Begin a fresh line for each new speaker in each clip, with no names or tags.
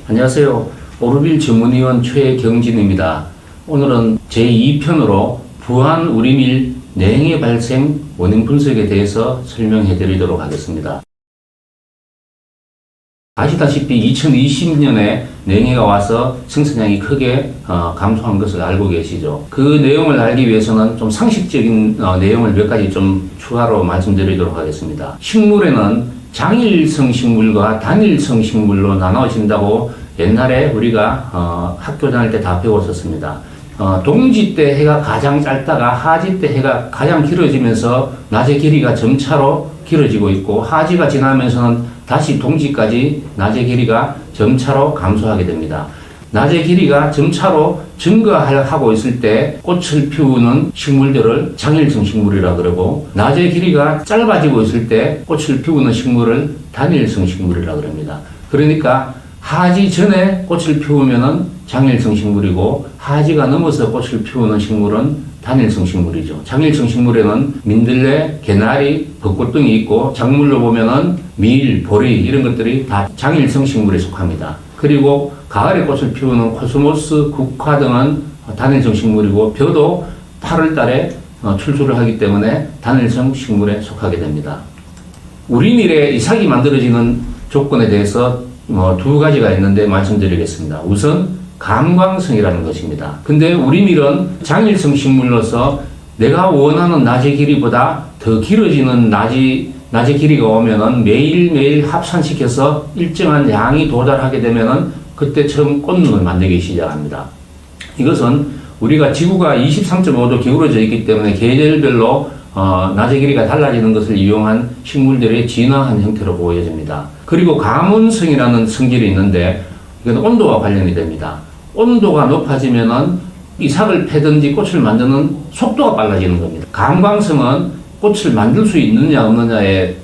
안녕하세요. 오르빌 전문위원 최경진입니다. 오늘은 제2편으로 부한 우리밀 냉해 발생 원인 분석에 대해서 설명해 드리도록 하겠습니다. 아시다시피 2020년에 냉해가 와서 생산량이 크게 감소한 것을 알고 계시죠. 그 내용을 알기 위해서는 좀 상식적인 내용을 몇 가지 좀 추가로 말씀드리도록 하겠습니다. 식물에는 장일성 식물과 단일성 식물로 나눠진다고 옛날에 우리가 학교 다닐 때 다 배웠었습니다. 동지 때 해가 가장 짧다가 하지 때 해가 가장 길어지면서 낮의 길이가 점차로 길어지고 있고, 하지가 지나면서는 다시 동지까지 낮의 길이가 점차로 감소하게 됩니다. 낮의 길이가 점차로 증가하고 있을 때 꽃을 피우는 식물들을 장일성 식물이라 그러고, 낮의 길이가 짧아지고 있을 때 꽃을 피우는 식물을 단일성 식물이라 그럽니다. 그러니까 하지 전에 꽃을 피우면은 장일성 식물이고, 하지가 넘어서 꽃을 피우는 식물은 단일성 식물이죠. 장일성 식물에는 민들레, 개나리, 벚꽃 등이 있고, 작물로 보면은 밀, 보리 이런 것들이 다 장일성 식물에 속합니다. 그리고 가을에 꽃을 피우는 코스모스, 국화 등은 단일성 식물이고, 벼도 8월 달에 출수를 하기 때문에 단일성 식물에 속하게 됩니다. 우리밀에 이삭이 만들어지는 조건에 대해서 두 가지가 있는데 말씀드리겠습니다. 우선 감광성이라는 것입니다. 근데 우리밀은 장일성 식물로서 내가 원하는 낮의 길이보다 더 길어지는 낮의 길이가 오면은 매일매일 합산시켜서 일정한 양이 도달하게 되면은 그때 처음 꽃눈을 만들기 시작합니다. 이것은 우리가 지구가 23.5도 기울어져 있기 때문에 계절별로 낮의 길이가 달라지는 것을 이용한 식물들의 진화한 형태로 보여집니다. 그리고 가문성이라는 성질이 있는데, 이건 온도와 관련이 됩니다. 온도가 높아지면은 이삭을 패든지 꽃을 만드는 속도가 빨라지는 겁니다. 감광성은 꽃을 만들 수 있느냐 없느냐에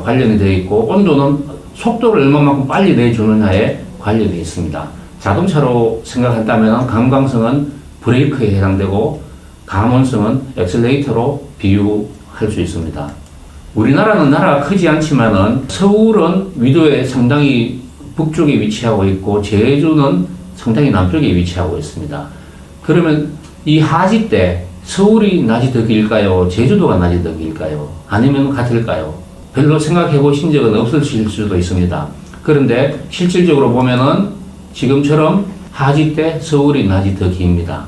관련이 되어 있고, 온도는 속도를 얼마만큼 빨리 내주느냐에 관련이 있습니다. 자동차로 생각한다면 감광성은 브레이크에 해당되고, 감온성은 엑셀레이터로 비유할 수 있습니다. 우리나라는 나라가 크지 않지만은 서울은 위도에 상당히 북쪽에 위치하고 있고, 제주는 상당히 남쪽에 위치하고 있습니다. 그러면 이 하지 때 서울이 낮이 더 길까요? 제주도가 낮이 더 길까요? 아니면 같을까요? 별로 생각해 보신 적은 없으실 수도 있습니다. 그런데 실질적으로 보면은 지금처럼 하지 때 서울이 낮이 더 깁니다.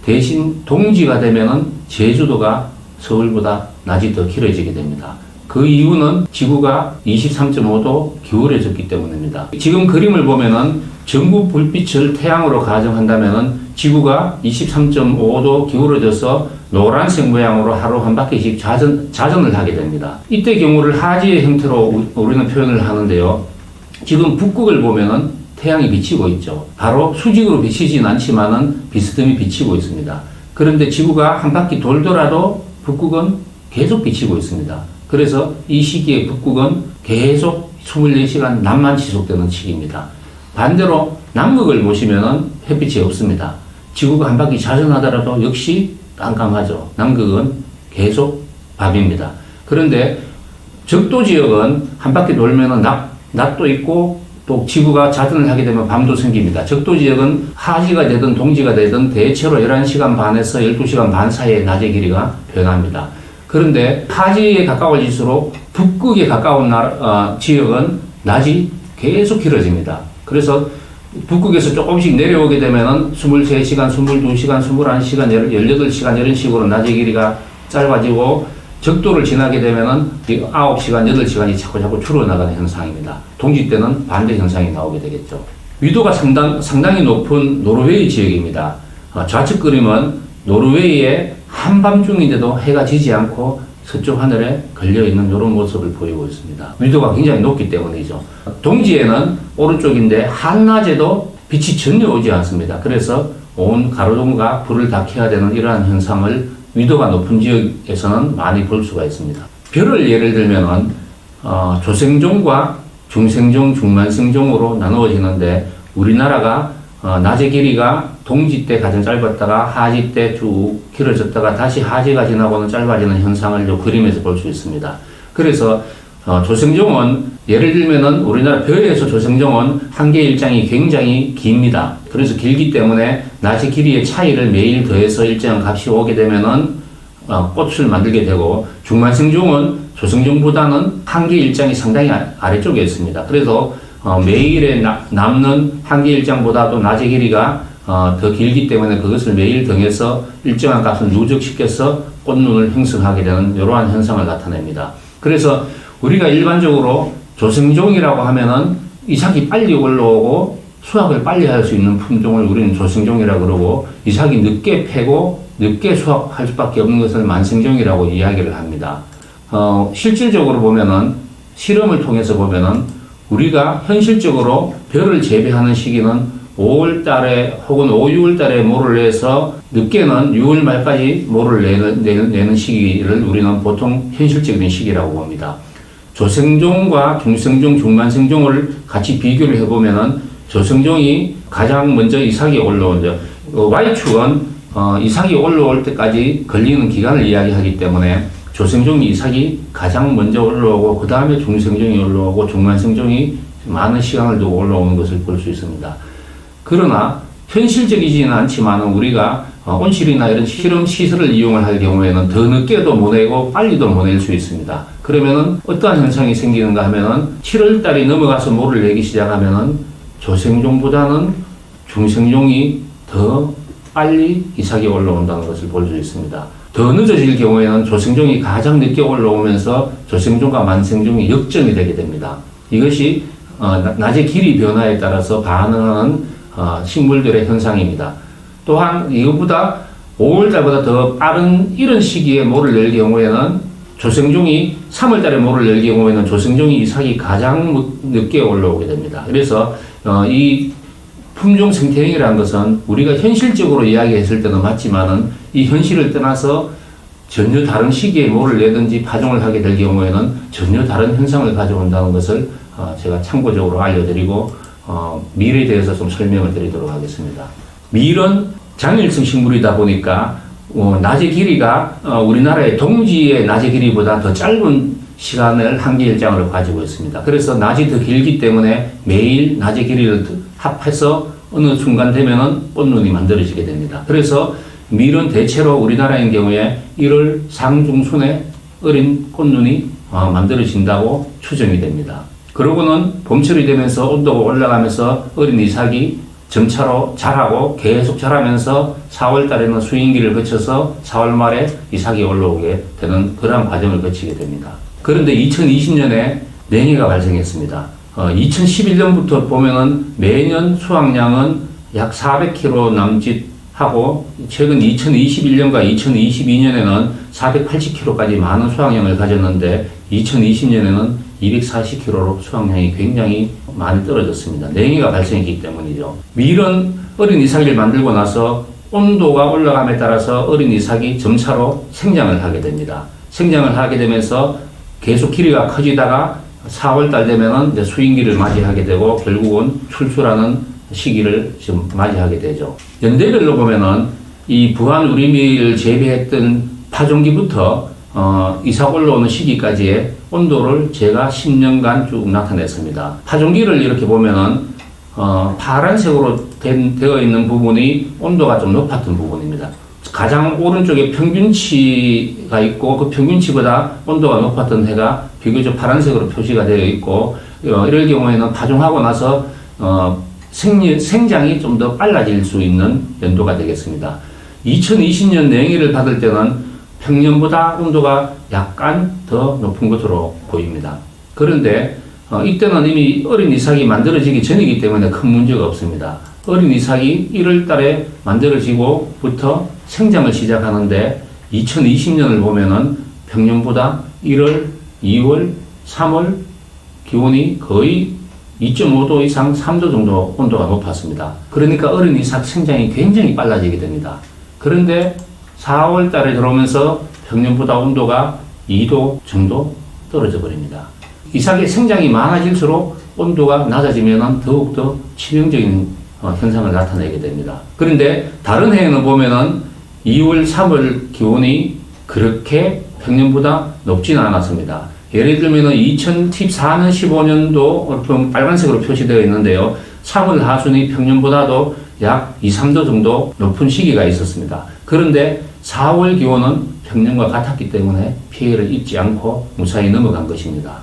대신 동지가 되면은 제주도가 서울보다 낮이 더 길어지게 됩니다. 그 이유는 지구가 23.5도 기울어졌기 때문입니다. 지금 그림을 보면은 전구 불빛을 태양으로 가정한다면은 지구가 23.5도 기울어져서 노란색 모양으로 하루 한 바퀴씩 자전을 하게 됩니다. 이때 경우를 하지의 형태로 우리는 표현을 하는데요. 지금 북극을 보면은 태양이 비치고 있죠. 바로 수직으로 비치진 않지만은 비스듬히 비치고 있습니다. 그런데 지구가 한 바퀴 돌더라도 북극은 계속 비치고 있습니다. 그래서 이 시기에 북극은 계속 24시간 낮만 지속되는 시기입니다. 반대로 남극을 보시면은 햇빛이 없습니다. 지구가 한 바퀴 자전하더라도 역시 깜깜하죠. 남극은 계속 밤입니다. 그런데 적도 지역은 한 바퀴 돌면은 낮도 있고, 또 지구가 자전을 하게 되면 밤도 생깁니다. 적도 지역은 하지가 되든 동지가 되든 대체로 11시간 반에서 12시간 반 사이의 낮의 길이가 변합니다. 그런데 하지에 가까워질수록 북극에 가까운 지역은 낮이 계속 길어집니다. 그래서 북극에서 조금씩 내려오게 되면은 23시간, 22시간, 21시간, 18시간 이런 식으로 낮의 길이가 짧아지고, 적도를 지나게 되면은 9시간, 8시간이 자꾸 줄어나가는 현상입니다. 동지 때는 반대 현상이 나오게 되겠죠. 위도가 상당히 높은 노르웨이 지역입니다. 좌측 그림은 노르웨이의 한밤중인데도 해가 지지 않고 서쪽 하늘에 걸려있는 이런 모습을 보이고 있습니다. 위도가 굉장히 높기 때문이죠. 동지에는 오른쪽인데 한낮에도 빛이 전혀 오지 않습니다. 그래서 온 가로등과 불을 다 켜야 되는 이러한 현상을 위도가 높은 지역에서는 많이 볼 수가 있습니다. 별을 예를 들면은 조생종과 중생종, 중만생종으로 나누어지는데, 우리나라가 낮의 길이가 동지 때 가장 짧았다가 하지 때 쭉 길어졌다가 다시 하지가 지나고는 짧아지는 현상을 이 그림에서 볼 수 있습니다. 그래서 조생종은 예를 들면은 우리나라 벼에서 조생종은 한 개 일장이 굉장히 깁니다. 그래서 길기 때문에 낮의 길이의 차이를 매일 더해서 일정한 값이 오게 되면은 꽃을 만들게 되고, 중만생종은 조생종보다는 한 개 일장이 상당히 아래쪽에 있습니다. 그래서 매일에 남는 한 개 일장보다도 낮의 길이가 더 길기 때문에 그것을 매일 더해서 일정한 값을 누적시켜서 꽃눈을 형성하게 되는 이러한 현상을 나타냅니다. 그래서 우리가 일반적으로 조생종이라고 하면은 이삭이 빨리 올라오고 수확을 빨리 할 수 있는 품종을 우리는 조생종이라고 그러고, 이삭이 늦게 패고 늦게 수확할 수밖에 없는 것을 만생종이라고 이야기를 합니다. 실질적으로 보면은, 실험을 통해서 보면은 우리가 현실적으로 벼를 재배하는 시기는 5월 달에 혹은 5, 6월 달에 모를 내서 늦게는 6월 말까지 모를 내는 시기를 우리는 보통 현실적인 시기라고 봅니다. 조생종과 중생종, 중만생종을 같이 비교를 해보면은 조생종이 가장 먼저 이삭이 올라오죠. Y축은 이삭이 올라올 때까지 걸리는 기간을 이야기하기 때문에 조생종이 이삭이 가장 먼저 올라오고, 그 다음에 중생종이 올라오고, 중만생종이 많은 시간을 두고 올라오는 것을 볼 수 있습니다. 그러나 현실적이지는 않지만 우리가 온실이나 이런 실험 시설을 이용을 할 경우에는 더 늦게도 모내고 빨리도 모낼 수 있습니다. 그러면은 어떠한 현상이 생기는가 하면은 7월 달이 넘어가서 모를 내기 시작하면은 조생종보다는 중생종이 더 빨리 이삭이 올라온다는 것을 볼 수 있습니다. 더 늦어질 경우에는 조생종이 가장 늦게 올라오면서 조생종과 만생종이 역전이 되게 됩니다. 이것이 낮의 길이 변화에 따라서 반응하는 식물들의 현상입니다. 또한 이것보다 5월달보다 더 빠른 이런 시기에 모를 낼 경우에는 조생종이 3월달에 모를 낼 경우에는 조생종이 이삭이 가장 늦게 올라오게 됩니다. 그래서 이 품종 생태형이라는 것은 우리가 현실적으로 이야기했을 때는 맞지만은 이 현실을 떠나서 전혀 다른 시기에 모를 내든지 파종을 하게 될 경우에는 전혀 다른 현상을 가져온다는 것을 제가 참고적으로 알려드리고 밀에 대해서 좀 설명을 드리도록 하겠습니다. 밀은 장일성 식물이다 보니까 낮의 길이가 우리나라의 동지의 낮의 길이보다 더 짧은 시간을 한 개 일장으로 가지고 있습니다. 그래서 낮이 더 길기 때문에 매일 낮의 길이를 합해서 어느 순간 되면은 꽃눈이 만들어지게 됩니다. 그래서 밀은 대체로 우리나라의 경우에 1월 상중순에 어린 꽃눈이 만들어진다고 추정이 됩니다. 그러고는 봄철이 되면서 온도가 올라가면서 어린 이삭이 점차로 자라고 계속 자라면서 4월 달에는 수인기를 거쳐서 4월 말에 이삭이 올라오게 되는 그러한 과정을 거치게 됩니다. 그런데 2020년에 냉해가 발생했습니다. 2011년부터 보면은 매년 수확량은 약 400kg 남짓하고, 최근 2021년과 2022년에는 480kg까지 많은 수확량을 가졌는데 2020년에는 240kg로 수확량이 굉장히 많이 떨어졌습니다. 냉해가 발생했기 때문이죠. 밀은 어린 이삭을 만들고 나서 온도가 올라감에 따라서 어린 이삭이 점차로 생장을 하게 됩니다. 생장을 하게 되면서 계속 길이가 커지다가 4월달 되면은 이제 수인기를 맞이하게 되고 결국은 출수라는 시기를 지금 맞이하게 되죠. 연대별로 보면은 이 부안 우리밀을 재배했던 파종기부터 이삭 올라오는 시기까지의 온도를 제가 10년간 쭉 나타냈습니다. 파종기를 이렇게 보면은 파란색으로 되어 있는 부분이 온도가 좀 높았던 부분입니다. 가장 오른쪽에 평균치가 있고 그 평균치보다 온도가 높았던 해가 비교적 파란색으로 표시가 되어 있고, 이럴 경우에는 파종하고 나서 생장이 좀 더 빨라질 수 있는 연도가 되겠습니다. 2020년 냉해를 받을 때는 평년보다 온도가 약간 더 높은 것으로 보입니다. 그런데 이때는 이미 어린 이삭이 만들어지기 전이기 때문에 큰 문제가 없습니다. 어린 이삭이 1월 달에 만들어지고부터 생장을 시작하는데 2020년을 보면은 평년보다 1월, 2월, 3월 기온이 거의 2.5도 이상 3도 정도 온도가 높았습니다. 그러니까 어린 이삭 생장이 굉장히 빨라지게 됩니다. 그런데 4월 달에 들어오면서 평년보다 온도가 2도 정도 떨어져 버립니다. 이삭의 생장이 많아질수록 온도가 낮아지면 더욱더 치명적인 현상을 나타내게 됩니다. 그런데 다른 해에는 보면은 2월, 3월 기온이 그렇게 평년보다 높지는 않았습니다. 예를 들면 2014년, 15년도 빨간색으로 표시되어 있는데요. 3월 하순이 평년보다도 약 2, 3도 정도 높은 시기가 있었습니다. 그런데 4월 기온은 평년과 같았기 때문에 피해를 입지 않고 무사히 넘어간 것입니다.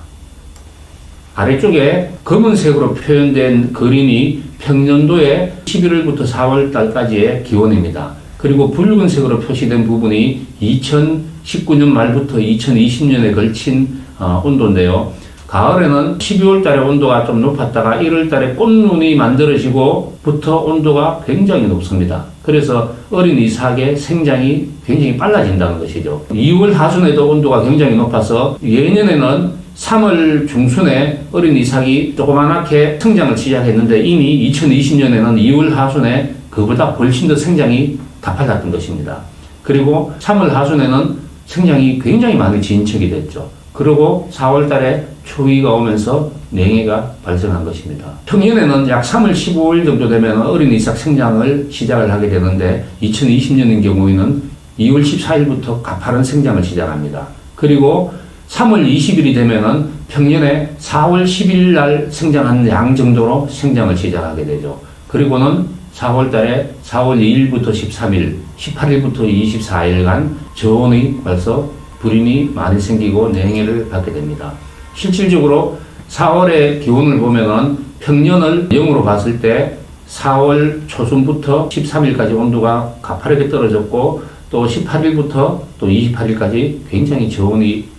아래쪽에 검은색으로 표현된 그림이 평년도의 11월부터 4월 달까지의 기온입니다. 그리고 붉은색으로 표시된 부분이 2019년 말부터 2020년에 걸친 온도인데요. 가을에는 12월 달에 온도가 좀 높았다가 1월 달에 꽃눈이 만들어지고부터 온도가 굉장히 높습니다. 그래서 어린 이삭의 생장이 굉장히 빨라진다는 것이죠. 2월 하순에도 온도가 굉장히 높아서 예년에는 3월 중순에 어린 이삭이 조그맣게 성장을 시작했는데 이미 2020년에는 2월 하순에 그보다 훨씬 더 생장이 가팔랐던 것입니다. 그리고 3월 하순에는 생장이 굉장히 많이 진척이 됐죠. 그리고 4월 달에 초기가 오면서 냉해가 발생한 것입니다. 평년에는 약 3월 15일 정도 되면 어린 이삭 생장을 시작을 하게 되는데 2020년인 경우에는 2월 14일부터 가파른 생장을 시작합니다. 그리고 3월 20일이 되면은 평년에 4월 10일 날 생장한 양 정도로 생장을 시작하게 되죠. 그리고는 4월 달에 4월 2일부터 13일, 18일부터 24일간 저온이 벌써 불임이 많이 생기고 냉해를 받게 됩니다. 실질적으로 4월의 기온을 보면은 평년을 0으로 봤을 때 4월 초순부터 13일까지 온도가 가파르게 떨어졌고 또 18일부터 또 28일까지 굉장히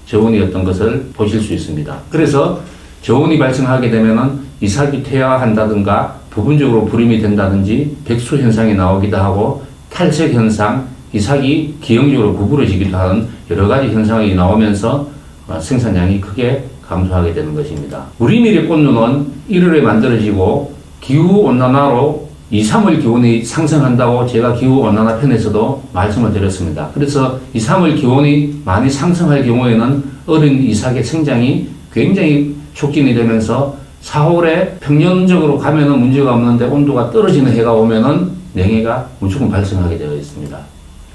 저온이었던 것을 보실 수 있습니다. 그래서 저온이 발생하게 되면은 이삭이 퇴화한다든가 부분적으로 불임이 된다든지 백수 현상이 나오기도 하고 탈색 현상, 이삭이 기형적으로 구부러지기도 하는 여러 가지 현상이 나오면서 생산량이 크게 감소하게 되는 것입니다. 우리밀의 꽃눈은 1월에 만들어지고 기후온난화로 2, 3월 기온이 상승한다고 제가 기후온난화 편에서도 말씀을 드렸습니다. 그래서 2, 3월 기온이 많이 상승할 경우에는 어린 이삭의 생장이 굉장히 촉진이 되면서 4월에 평년적으로 가면은 문제가 없는데 온도가 떨어지는 해가 오면은 냉해가 무조건 발생하게 되어 있습니다.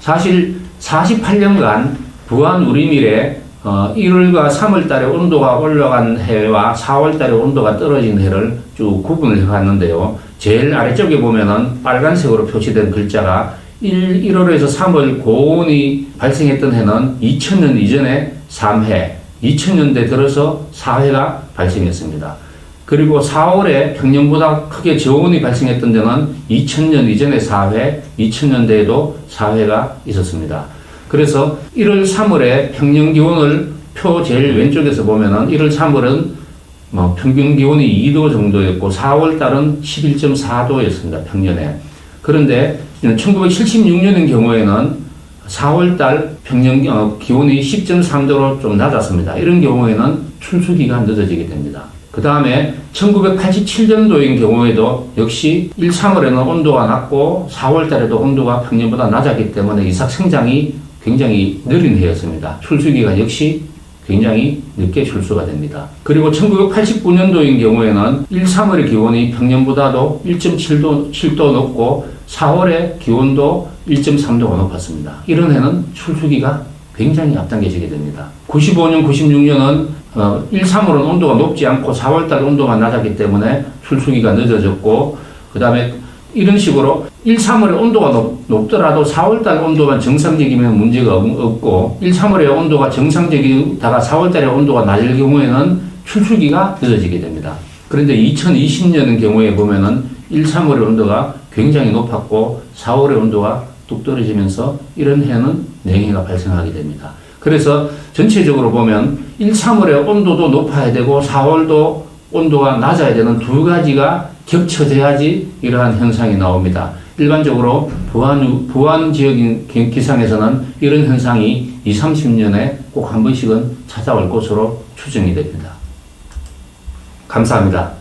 사실 48년간 부안 우리밀에 1월과 3월 달에 온도가 올라간 해와 4월 달에 온도가 떨어진 해를 쭉 구분을 해봤는데요. 제일 아래쪽에 보면은 빨간색으로 표시된 글자가 1월에서 3월 고온이 발생했던 해는 2000년 이전에 3회, 2000년대 들어서 4회가 발생했습니다. 그리고 4월에 평년보다 크게 저온이 발생했던 데는 2000년 이전에 4회, 2000년대에도 4회가 있었습니다. 그래서 1월, 3월에 평년 기온을 표 제일 왼쪽에서 보면은 1월, 3월은 평균 기온이 2도 정도였고 4월 달은 11.4도였습니다. 평년에. 그런데 1976년인 경우에는 4월 달 평년 기온이 10.3도로 좀 낮았습니다. 이런 경우에는 출수기가 늦어지게 됩니다. 그 다음에 1987년도인 경우에도 역시 1, 3월에는 온도가 낮고 4월 달에도 온도가 평년보다 낮았기 때문에 이삭 생장이 굉장히 느린 해였습니다. 출수기가 역시 굉장히 늦게 출수가 됩니다. 그리고 1989년도인 경우에는 1, 3월의 기온이 평년보다도 1.7도 높고 4월의 기온도 1.3도가 높았습니다. 이런 해는 출수기가 굉장히 앞당겨지게 됩니다. 95년, 96년은 1, 3월은 온도가 높지 않고 4월달 온도가 낮았기 때문에 출수기가 늦어졌고 그 다음에 이런 식으로 1, 3월에 온도가 높더라도 4월달 온도가 정상적이면 문제가 없고 1, 3월에 온도가 정상적이다가 4월달에 온도가 낮을 경우에는 출수기가 늦어지게 됩니다. 그런데 2020년의 경우에 보면은 1, 3월의 온도가 굉장히 높았고 4월의 온도가 뚝 떨어지면서 이런 해는 냉해가 발생하게 됩니다. 그래서 전체적으로 보면 1, 3월의 온도도 높아야 되고 4월도 온도가 낮아야 되는 두 가지가 겹쳐져야지 이러한 현상이 나옵니다. 일반적으로 부안 지역인 기상에서는 이런 현상이 20, 30년에 꼭 한 번씩은 찾아올 것으로 추정이 됩니다. 감사합니다.